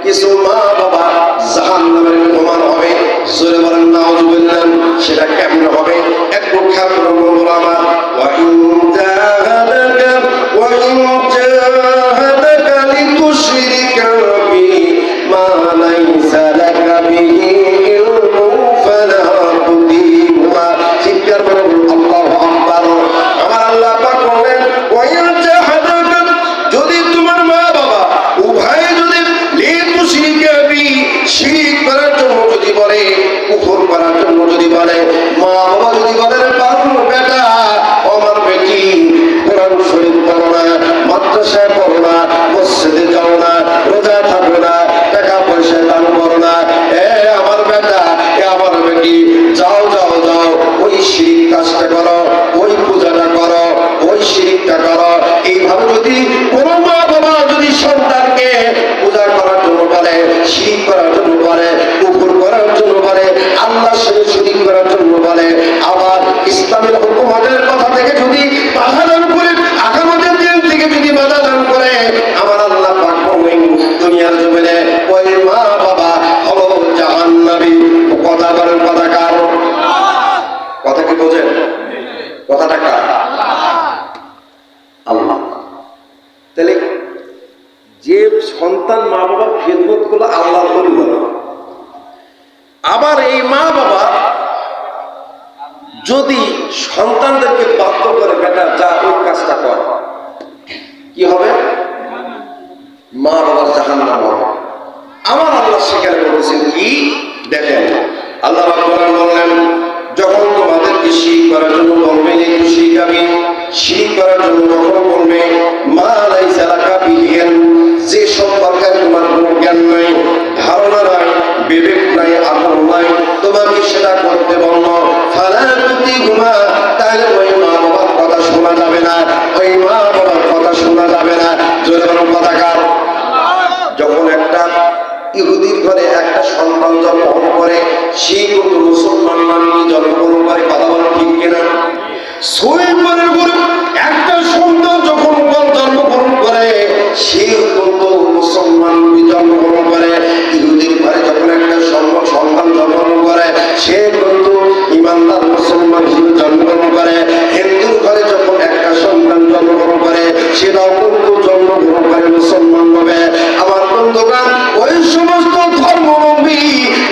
কিছু মা বাবা জাহান্নামের মেহমান হবে। জোরে বলেন নাউজুবিল্লাহ। সেটা কেমন হবে একটু খেয়াল করুন বন্ধুরা আমার। ওয়া ইন জাহাদাকা লিতুশরিকা বি মা লাইসা লাকা বিহি ইলমুন ফালা তুতিহুমা। চিৎকার করে বলুন আল্লাহু আকবার। আমার আল্লাহ পাক বলেন ওয়া ইন জাহাদাকা, যদি তোমার মা বাবা উভয়ে যদি লিতুশরিকা বি, শিরক করার জন্য যদি বলে, কুফর করার জন্য যদি বলে, মা বাবা যদি বলে বাবু বেটা আমার বেটি কোরআন শরীফ পড়ো না, মাদ্রাসায় পড়ো না, মসজিদে যাও না, রোজা থাকো না, টাকা পয়সা দান করো না, এ আমার বেটা এ আমার বেটি যাও যাও যাও ওই শিরক কাজটা করো, ওই পূজাটা করো, ওই শিরকটা করো, এইভাবে যদি কোনো মা বাবা যদি সন্তানকে পূজা করার জন্য বলে, শিরক করার জন্য বলে, কুফর করার জন্য বলে, আল্লাহর সাথে শরীক করার জন্য বলে, আবার ইসলামের হুকুমের কথা থেকে যদি বাধা দান করে, আগামীদের দিন থেকে যদি বাধা দান করে, আমার আল্লাহ পাক বলেন দুনিয়ার জমিনে ওই মা বাবা হলো জাহান্নামী। কথা বলেন কথা কার? কথা কি বোঝেন? কথাটা কার? আল্লাহ। তাহলে যে সন্তান মা বাবার খেদমত করলো আল্লাহর ওলি হলো। আবার এই মা বাবা যদি সন্তানদেরকে বাধ্য করে বেটা যা ওই কাজটা কর, কি হবে? মা বাবার জাহান্নাম হবে। আমার আল্লাহ সেখানে বলেছেন কি দেখেন, আল্লাহ রাব্বুল বললেন যখন তোমাদেরকে শিরক করার জন্য বলবে, শিরক করার জন্য যখন বলবে, মা লাইসা লাকা বিহি ইলম, যে সম্পর্কে তোমার কোনো জ্ঞান নাই, ধারণা নাই, বিবেক নাই, আকল নাই, তোমাকে সেটা করতে বলল, ফালা তুতিহুমা, তাহলে ওই মা বাবার কথা শোনা যাবে না, ওই মা বাবার কথা শোনা যাবে না। জোরে বলুন কথা কার? যখন একটা ইহুদির ঘরে একটা সন্তান জন্মগ্রহণ করে, সেই কিন্তু মুসলমান নামে জন্মগ্রহণ করে। কথা বলেন ঠিক কিনা? সুইপারের ঘরে একটা সন্তান যখন জন্মগ্রহণ করে, সেই কিন্তু মুসলমান জন্মগ্রহণ করে। ইহুদির ঘরে যখন একটা সন্তান জন্মগ্রহণ করে, সে কিন্তু ইমানদার মুসলমান হিসেবে জন্মগ্রহণ করে। হিন্দুর ঘরে যখন একটা সন্তান জন্মগ্রহণ করে, সেটাও কিন্তু জন্মগ্রহণ করে মুসলমান হবে। আমার বন্ধুগণ, ওই সমস্ত ধর্মাবলম্বী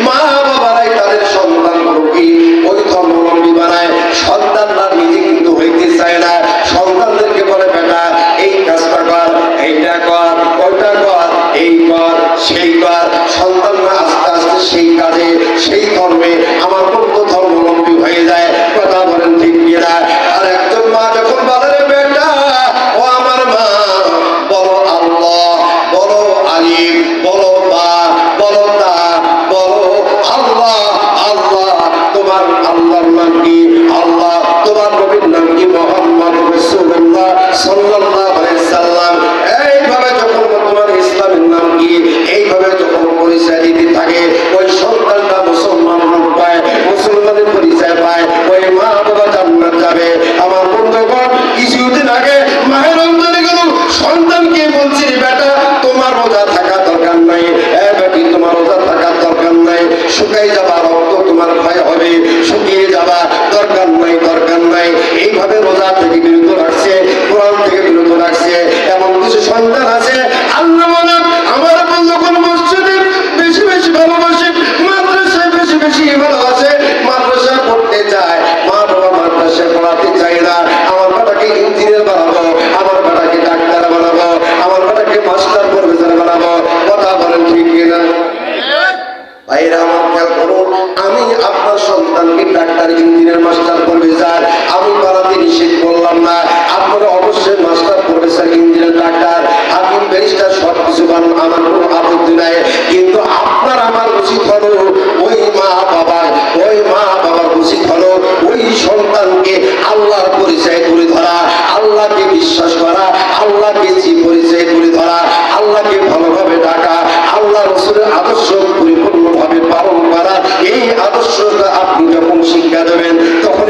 মা বাবারাই তাদের সন্তানগুলোকে ওই ধর্মাবলম্বী বানায়। সন্তানরা নিজে কিন্তু হইতে চায় না, সন্তানদেরকে বলে বেটা এই কাজটা কর, এইটা কর, ওইটা কর, এই কর, সেই কর। সন্তানরা আস্তে আস্তে সেই কাজে, সেই ধর্মে আমার বন্ধু ধর্মাবলম্বী হয়ে যায়। কথা বলেন ঠিক কিনা? আর একজন মা যখন বলে বেটা ও আমার মা, বলো আল্লাহ, বলো আলিম, বলো বা, বলো তা, বলো আল্লাহ, আল্লাহ তোমার আল্লাহর নাম কি? আল্লাহ তোমার নবীর নাম কি? মুহাম্মদ রাসূলুল্লাহ সাল্লাল্লাহু আলাইহি সাল্লাম। এইভাবে যখন তোমার ইসলামের নাম কি, এইভাবে যখন পরিচয় দিতে থাকে, ওই সন্তানটা মুসলমান রূপ পায়, মুসলমানের পরিচয় পায়, ওই মা বাবা জান্নাত যাবে। আমার বন্ধুগণ, কিছুদিন আগে মাহে রমজানে গেল, সন্তানকে বলছি বেটা তোমার রোজা থাকা দরকার নাই, বেটি তোমার রোজা থাকার দরকার নাই, শুকাই যাবা, রক্ত তোমার ভয় হবে, শুকিয়ে যাবা, দরকার নাই, দরকার নাই। এইভাবে রোজা থেকে বিরত রাখছে, কোরআন থেকে বিরত রাখছে। এমন কিছু সন্তান আছে আল্লাহ বলেন আমার বন্ধুগণ মসজিদে বেশি বেশি ভালোবাসে, মাদ্রাসায় বেশি বেশি ভালোবাসে, মাদ্রাসায় পড়তে চায়, মা বাবা মাদ্রাসায় পড়াতে চায় না। আমার বেটাকে ইঞ্জিনিয়ার বানাবো, আমার বেটাকে ডাক্তার বানাবো, আমার বেটাকে মাস্টার প্রফেসর বানাবো। কথা বলেন ঠিক কিনা? ভাইরা আমার খেয়াল করুন, আমি আপনার সন্তানকে ডাক্তার, ইঞ্জিনিয়ার, মাস্টার প্রফেসর আমি বানাতে নিষেধ করলাম না। আপনারা অবশ্যই মাস্টার প্রফেসর, ইঞ্জিনিয়ার, ডাক্তার, হাকিম, ব্যারিস্টার সব কিছু বানান, আমার কোনো আপত্তি নাই। কিন্তু আপনার আমার উচিত হলো ওই মা বাবার উচিত হলো ওই সন্তানকে আল্লাহর পরিচয় তুলে ধরা, আল্লাহকে বিশ্বাস করা, আল্লাহকে পরিচয় তুলে ধরা, আল্লাহকে ভালোভাবে ডাকা, আল্লাহ রাসূলের আদর্শ পরিপূর্ণভাবে পালন করা। এই আদর্শটা আপনি যখন শিক্ষা দেবেন, তখন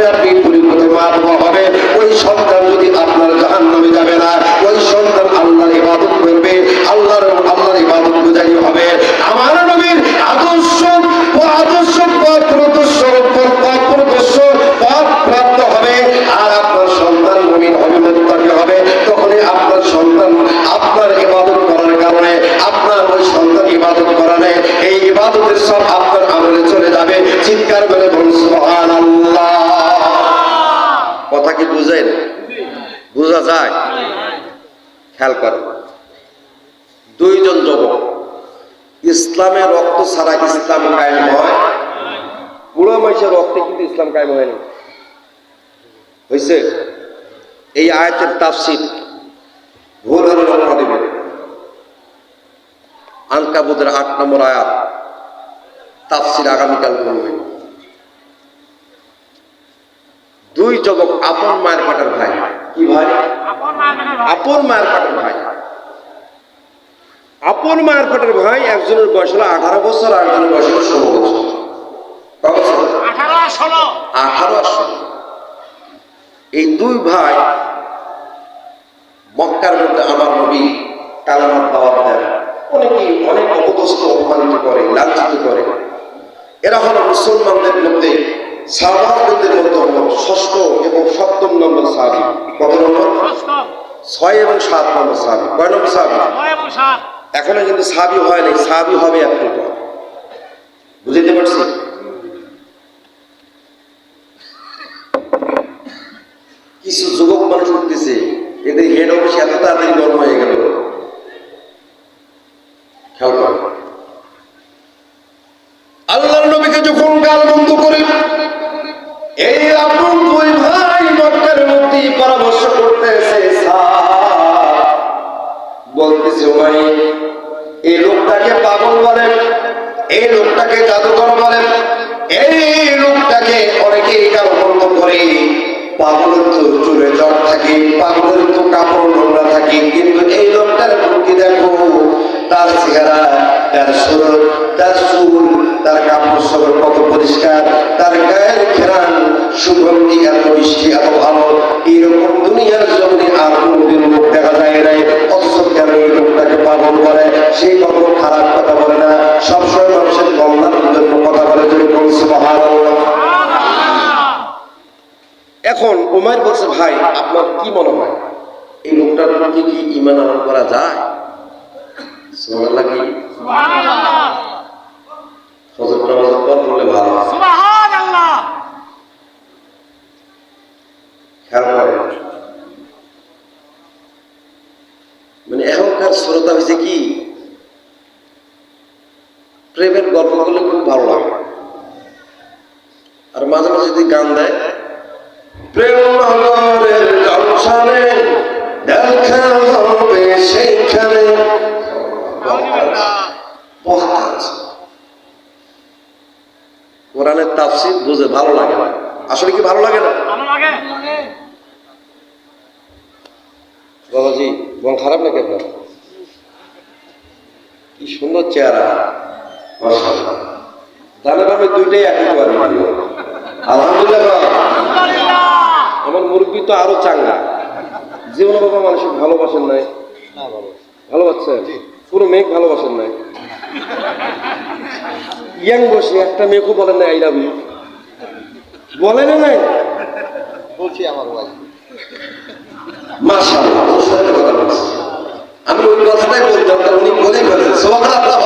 কথা কি বুঝেন? বোঝা যায়? খেয়াল করেন, দুইজন যুবক, ইসলামের রক্ত ছাড়া ইসলাম কায়েম হয়? বুড়ো মানুষের রক্তে কিন্তু ইসলাম কায়েম হয়নি। হয়েছে? এই আয়াতের তাফসীর ভুল হলে রক্ষা দেবে। আনকাবুতের 8 নম্বর আয়াত তাফসীর আগামীকাল করবে। দুই যুবক আপন মায়ের পেটের ভাই। কি ভাই? আপন মায়ের পেটের ভাই। আপন মায়ের পেটের ভাই, একজনের বয়স হলো 18 বছর, আর একজনের বয়স হলো 16 বছর। কত বছর? 18 আর 16। 18 আর 16। এই দুই ভাই মক্কার মধ্যে আমার নবী কালেমার দাওয়াত দেন। অনেকেই অনেক অপদস্থ, অপমানিত করে, লাঞ্ছিত করে। এরা হলো মুসলমানদের মধ্যে সাহাবাদের মধ্যে হলো 6ষ্ঠ এবং 7ম নম্বর সাহাবী। কত নম্বর? 6 এবং 7 নম্বর সাহাবী। কয় নম্বর সাহাবী? 6 এবং 7। এখনো কিন্তু সাহাবী হয় নাই, সাহাবী হবে একটু পর। বুঝতে পারছি? কিছু যুবক মানুষ উঠতেছে, এদের হেড অফিস এত তাড়াতাড়ি গরম হয়ে গেল। খেয়াল কর, আল্লাহর নবীকে যখন গাল বন্ধ করে এই আপন দুই ভাই মক্কার মধ্যে পরামর্শ করতেছে, বলতেছে ভাই, এই লোকটাকে পাগল বলেন, এই লোকটাকে জাদুকর বলেন, এই লোকটাকে অনেকেই গাল বন্ধ করে। পাগলের তো চুলে জ্বর থাকে, পাগলের তো কাপড় নোংরা থাকে, কিন্তু এই লোকটার মুক্তি দেখো, তার চেহারা, তার শরীর, তার চুল, তার কাপড় সবর কত পরিষ্কার, তার গায়ের ঘ্রাণ সুগন্ধি এত মিষ্টি, এত ভালো। এইরকম দুনিয়ার জমিনে আর কোনদিন লোক দেখা যায় নাই। অথচ কেন এই লোকটাকে পাগল বলে? সেই কখনো খারাপ কথা বলে না, সবসময় মানুষের কল্যাণের জন্য কথা বলে। যেরকম সুবহানাল্লাহ। এখন উমাইর বলছে, ভাই আপনার কি মনে হয় এই লোকটার প্রতি কি ঈমান আনয়ন করা যায়? সুবহানাল্লাহ। কি সুবহানাল্লাহ? ফজর নামাজের পর বললে ভালো। সুবহানাল্লাহ। খেয়াল করেন, মানে এখনকার শ্রোতা হয়েছে কি, প্রেমের গল্প করলে খুব ভালো লাগে, আর মাঝে মাঝে যদি গান দেয়, প্রেম নগরের জলসানে দেখা হবে সেইখানে। কোরআনের তাফসীর বুঝে ভালো লাগে না? আসলে কি ভালো লাগে না? বাবাজি মন খারাপ নাকি আপনার? কি সুন্দর চেহারা, মাশাআল্লাহ। দানা বামে দুইটাই একই পারি। আলহামদুলিল্লাহ। আমার মুরব্বী তো আরো চাঙ্গা। জীবনে বাবা মানুষের ভালোবাসেন নাই? ভালোবাসছেন? পুরো মেঘ ভালোবাসেন নাই? ইয়াং বসে একটা মেয়েকে বলেন না আই লাভ ইউ? বলেন নাই? বলছি আমার ওয়াইফ। মাশাআল্লাহ, সুন্দর কথা বলছেন। আমি ওই কথাটাই বলতাম, তা উনি বলেই ফেলেছেন। সুবহানাল্লাহ।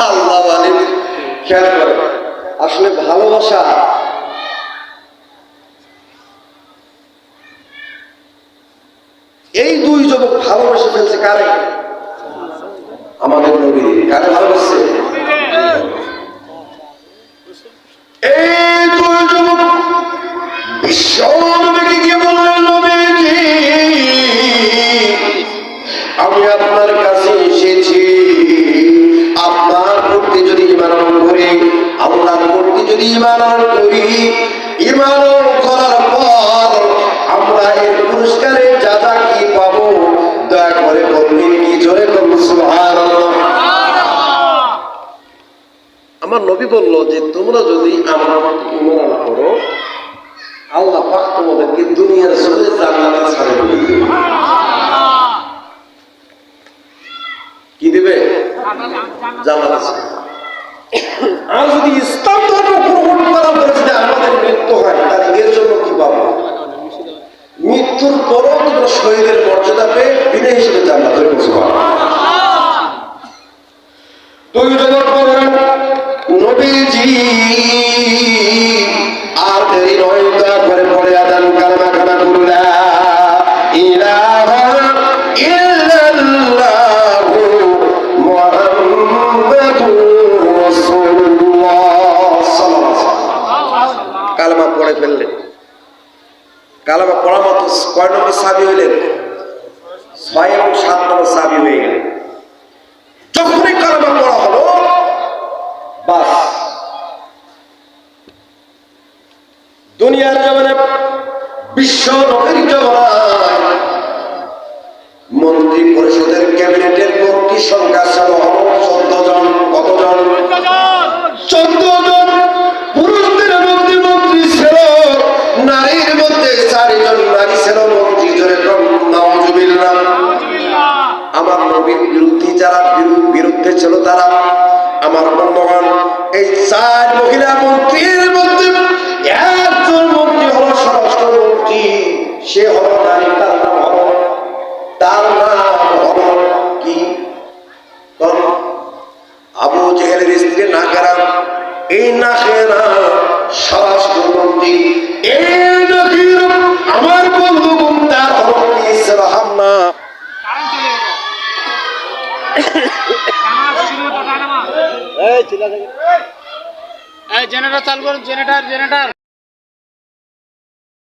আল্লাহ ওয়ালিদ। খেয়াল করেন, আসলে ভালোবাসা এই দুই যুবক ভালোবেসে ফেলছে কারে? আমাদের নবী। কারে ভালোবাসছে? এই দুই যুবক বিশ্ব নবীকে গিয়ে বললেন, নবীজি আমি আপনার কাছে এসেছি, আপনার প্রতি যদি ঈমান করি, আল্লাহর প্রতি যদি ঈমান করি, ঈমান করার পর আমরা এর পুরস্কারে যা যা কি পাবো দয়া করে বলবেন কি? জোরে বলুন সুবহানাল্লাহ। আমার নবী বলল যে তোমরা যদি আমার প্রতি ঈমান করো, আল্লাহ পাক তোমাদেরকে দুনিয়ার জমিনে জান্নাতে ছাড়ে দিবে। কি দিবে? জান্নাতে। আর যদি ইসলাম ধর্ম গ্রহণ করার পরে যদি আমাদের মৃত্যু হয়, তাহলে এর জন্য কি পাবো? মৃত্যুর পরও তোমরা শহীদের মর্যাদা পেয়ে বিদায় হিসেবে জান্নাতে পৌঁছবা। দুই যুবক বললেন, নবীজি আর দেরি নয়, দয়া করে পরে আদান কালেমা পড়ে ফেললেন। কালেমা পড়া মতো কয় নম্বর সাহাবী হইলেন? 6 এবং 7 নম্বর সাহাবী হয়ে গেলেন। যখনই কালেমা পড়া হলো, বাস দুনিয়ার জমানে, বিশ্ব নবীর জমানায় মন্ত্রী পরিষদের ক্যাবিনেটের মন্ত্রী সংখ্যা ছিল 14 জন। কতজন? 14 জন। পুরুষদের মধ্যে মন্ত্রী ছিল, নারীর মধ্যে 4 জন নারী ছিল মন্ত্রী। জোরে নাউজুবিল্লাহ। আমার নবীর বিরুদ্ধে যারা বিরুদ্ধে ছিল তারা আমার বন্ধুগণ, এই 4 মহিলা মন্ত্রীর মধ্যে একজন মন্ত্রী হলো স্বরাষ্ট্রমন্ত্রী। সে হলো নারী, তার নাম হলো কি? আবু জেহেলের স্ত্রী নাকেরা। এই নাকেরা স্বরাষ্ট্রমন্ত্রী। এই নাকির আমার বন্ধুগণ তার হলো কি? হামনা। জেনারেটর চালু করুন, জেনারেটর।